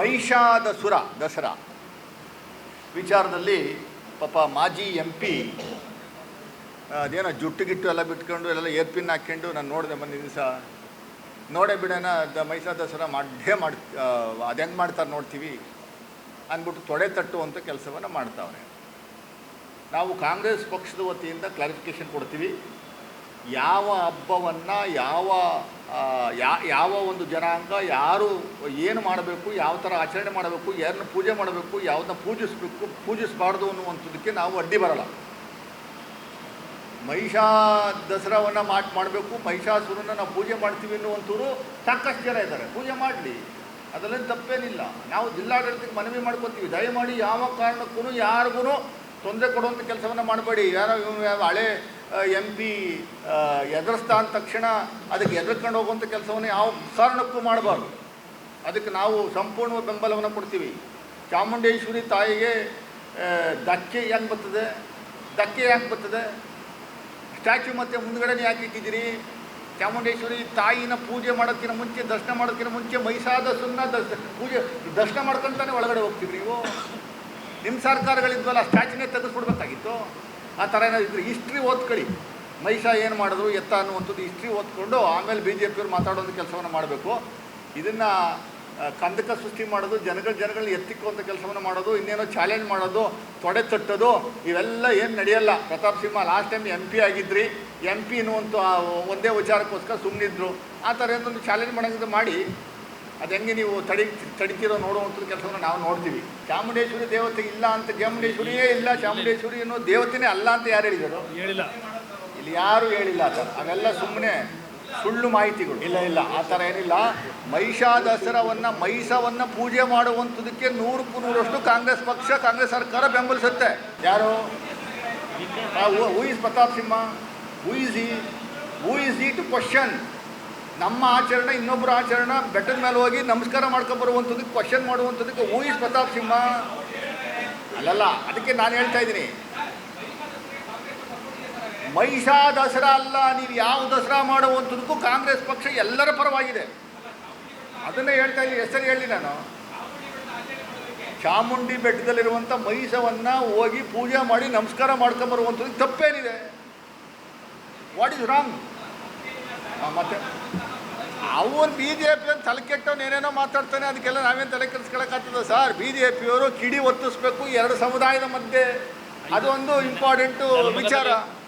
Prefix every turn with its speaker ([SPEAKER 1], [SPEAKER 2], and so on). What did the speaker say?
[SPEAKER 1] ಮಹಿಷಾಸುರ ದಸರಾ ವಿಚಾರದಲ್ಲಿ ಪಾಪ ಮಾಜಿ MP ಅದೇನೋ ಜುಟ್ಟು ಎಲ್ಲ ಬಿಟ್ಕೊಂಡು ಎಲ್ಲ ಏರ್ಪಿನ್ ಹಾಕ್ಕೊಂಡು ನಾನು ನೋಡಿದೆ ಮೊನ್ನೆ ದಿವಸ ನೋಡೇ ಬಿಡೋಣ ಮಹಿಷಾ ದಸರಾ ಅದು ಹೆಂಗೆ ಮಾಡ್ತಾರೆ ನೋಡ್ತೀವಿ ಅಂದ್ಬಿಟ್ಟು ತೊಡೆ ತಟ್ಟುವಂಥ ಕೆಲಸವನ್ನು ಮಾಡ್ತಾವ್ರೆ. ನಾವು ಕಾಂಗ್ರೆಸ್ ಪಕ್ಷದ ವತಿಯಿಂದ ಕ್ಲಾರಿಫಿಕೇಷನ್ ಕೊಡ್ತೀವಿ. ಯಾವ ಹಬ್ಬವನ್ನು ಯಾವ ಒಂದು ಜನಾಂಗ ಯಾರು ಏನು ಮಾಡಬೇಕು, ಯಾವ ಥರ ಆಚರಣೆ ಮಾಡಬೇಕು, ಯಾರನ್ನ ಪೂಜೆ ಮಾಡಬೇಕು, ಯಾವುದನ್ನ ಪೂಜಿಸಬಾರ್ದು ಅನ್ನುವಂಥದ್ದಕ್ಕೆ ನಾವು ಅಡ್ಡಿ ಬರಲ್ಲ. ಮಹಿಷಾ ದಸರಾವನ್ನು ಮಾಡಬೇಕು, ಮಹಿಷಾಸುರನ ನಾವು ಪೂಜೆ ಮಾಡ್ತೀವಿ ಅನ್ನುವಂಥವ್ರು ಸಾಕಷ್ಟು ಜನ ಇದ್ದಾರೆ. ಪೂಜೆ ಮಾಡಲಿ, ಅದರಲ್ಲಿ ತಪ್ಪೇನಿಲ್ಲ. ನಾವು ಜಿಲ್ಲಾಡಳಿತಕ್ಕೆ ಮನವಿ ಮಾಡ್ಕೊತೀವಿ, ದಯಮಾಡಿ ಯಾವ ಕಾರಣಕ್ಕೂ ಯಾರಿಗೂ ತೊಂದರೆ ಕೊಡುವಂಥ ಕೆಲಸವನ್ನು ಮಾಡಬೇಡಿ. ಯಾರೋ ಹಳೆ MP ಎದುರಿಸ್ತಾ ಅಂದ ತಕ್ಷಣ ಅದಕ್ಕೆ ಎದುರ್ಕೊಂಡು ಹೋಗುವಂಥ ಕೆಲಸವನ್ನು ಯಾವ ಕಾರಣಕ್ಕೂ ಮಾಡಬಾರ್ದು. ಅದಕ್ಕೆ ನಾವು ಸಂಪೂರ್ಣ ಬೆಂಬಲವನ್ನು ಕೊಡ್ತೀವಿ. ಚಾಮುಂಡೇಶ್ವರಿ ತಾಯಿಗೆ ಧಕ್ಕೆ ಯಾಕೆ ಬರ್ತದೆ? ಸ್ಟ್ಯಾಚ್ಯೂ ಮತ್ತು ಮುಂದ್ಗಡೆ ಯಾಕೆ ಇಟ್ಟಿದ್ದೀರಿ? ಚಾಮುಂಡೇಶ್ವರಿ ತಾಯಿನ ಪೂಜೆ ಮಾಡೋದಕ್ಕಿಂತ ಮುಂಚೆ, ದರ್ಶನ ಮಾಡೋದಕ್ಕಿಂತ ಮುಂಚೆ ಮಹಿಷಾಸುರನ ದರ್ಶನ ಮಾಡ್ಕೊಂತಾನೆ ಒಳಗಡೆ ಹೋಗ್ತೀವಿ. ನೀವು ನಿಮ್ಮ ಸರ್ಕಾರಗಳಿದ್ವಲ್ಲ, ಸ್ಟ್ಯಾಚ್ಯೂನೇ ತೆಗೆದುಕೊಡ್ಬೇಕಾಗಿತ್ತು. ಆ ಥರ ಏನಾದ್ರು ಇದ್ರೆ ಹಿಸ್ಟ್ರಿ ಓದ್ಕೊಳ್ಳಿ. ಮಹಿಷಾ ಏನು ಮಾಡಿದ್ರು ಎತ್ತ ಅನ್ನುವಂಥದ್ದು ಹಿಸ್ಟ್ರಿ ಓದ್ಕೊಂಡು ಆಮೇಲೆ BJPಯವ್ರು ಮಾತಾಡೋಂಥ ಕೆಲಸವನ್ನು ಮಾಡಬೇಕು. ಇದನ್ನು ಕಂದಕ ಸೃಷ್ಟಿ ಮಾಡೋದು, ಜನಗಳನ್ನ ಎತ್ತಿಕ್ಕುವಂಥ ಕೆಲಸವನ್ನು ಮಾಡೋದು, ಇನ್ನೇನೋ ಚಾಲೆಂಜ್ ಮಾಡೋದು, ತೊಡೆ ತಟ್ಟೋದು, ಇವೆಲ್ಲ ಏನು ನಡೆಯಲ್ಲ. Pratap Simha last time MP ಆಗಿದ್ರಿ, MP ಅನ್ನುವಂಥ ಒಂದೇ ವಿಚಾರಕ್ಕೋಸ್ಕರ ಸುಮ್ಮನಿದ್ರು. ಆ ಥರ ಏನೊಂದು ಚಾಲೆಂಜ್ ಮಾಡೋಂಗಿದ್ರೆ ಮಾಡಿ. ಅದು ಹೆಂಗೆ ನೀವು ತಡಿತಿರೋ ನೋಡುವಂಥದ್ದು ಕೆಲಸವನ್ನು ನಾವು ನೋಡ್ತೀವಿ. ಚಾಮುಂಡೇಶ್ವರಿ ದೇವತೆ ಇಲ್ಲ ಅಂತ, ಚಾಮುಂಡೇಶ್ವರಿಯೇ ಇಲ್ಲ, ಚಾಮುಂಡೇಶ್ವರಿ ಅನ್ನೋ ದೇವತೆನೇ ಅಲ್ಲ ಅಂತ ಯಾರು ಹೇಳಿದರು? ಇಲ್ಲಿ ಯಾರು ಹೇಳಿಲ್ಲ. ಆ ಥರ ಅವೆಲ್ಲ ಸುಮ್ಮನೆ ಸುಳ್ಳು ಮಾಹಿತಿಗಳು. ಇಲ್ಲ ಆ ಥರ ಏನಿಲ್ಲ. ಮಹಿಷಾ ದಸರಾವನ್ನು ಪೂಜೆ ಮಾಡುವಂಥದ್ದಕ್ಕೆ 100% ಕಾಂಗ್ರೆಸ್ ಪಕ್ಷ, ಕಾಂಗ್ರೆಸ್ ಸರ್ಕಾರ ಬೆಂಬಲಿಸುತ್ತೆ. ಯಾರು? Who is Pratap Simha? Who is ಈ ಟು ಕ್ವಶನ್? ನಮ್ಮ ಆಚರಣೆ, ಇನ್ನೊಬ್ಬರ ಆಚರಣೆ, ಬೆಟ್ಟದ ಮೇಲೆ ಹೋಗಿ ನಮಸ್ಕಾರ ಮಾಡ್ಕೊಂಬರುವಂಥದ್ದಕ್ಕೆ question ಮಾಡುವಂಥದ್ದಕ್ಕೆ who is Pratap Simha? ಅಲ್ಲಲ್ಲ. ಅದಕ್ಕೆ ನಾನು ಹೇಳ್ತಾ ಇದ್ದೀನಿ, ಮಹಿಷಾ ದಸರಾ ಅಲ್ಲ, ನೀವು ಯಾವ ದಸರಾ ಮಾಡುವಂಥದ್ದಕ್ಕೂ ಕಾಂಗ್ರೆಸ್ ಪಕ್ಷ ಎಲ್ಲರ ಪರವಾಗಿದೆ. ಅದನ್ನೇ ಹೇಳ್ತಾ ಇದ್ದೀನಿ. ಹೆಸರು ಹೇಳಿ ನಾನು. ಚಾಮುಂಡಿ ಬೆಟ್ಟದಲ್ಲಿರುವಂಥ ಮಹಿಷವನ್ನು ಹೋಗಿ ಪೂಜೆ ಮಾಡಿ ನಮಸ್ಕಾರ ಮಾಡ್ಕೊಂಬರುವಂಥದ್ದು ತಪ್ಪೇನಿದೆ? What is wrong? ಮತ್ತು ಅವನು BJP ಅಂತ ತಲೆ ಕೆಟ್ಟವನು ಏನೇನೋ ಮಾತಾಡ್ತಾನೆ. ಅದಕ್ಕೆಲ್ಲ ನಾವೇನು ತಲೆ ಕೆಡಿಸ್ಕೊಳಕ್ಕಾಗ್ತದೆ ಸರ್? BJPಯವರು ಕಿಡಿ ಒತ್ತಿಸ್ಬೇಕು ಎರಡು ಸಮುದಾಯದ ಮಧ್ಯೆ. ಅದೊಂದು ಇಂಪಾರ್ಟೆಂಟು ವಿಚಾರ.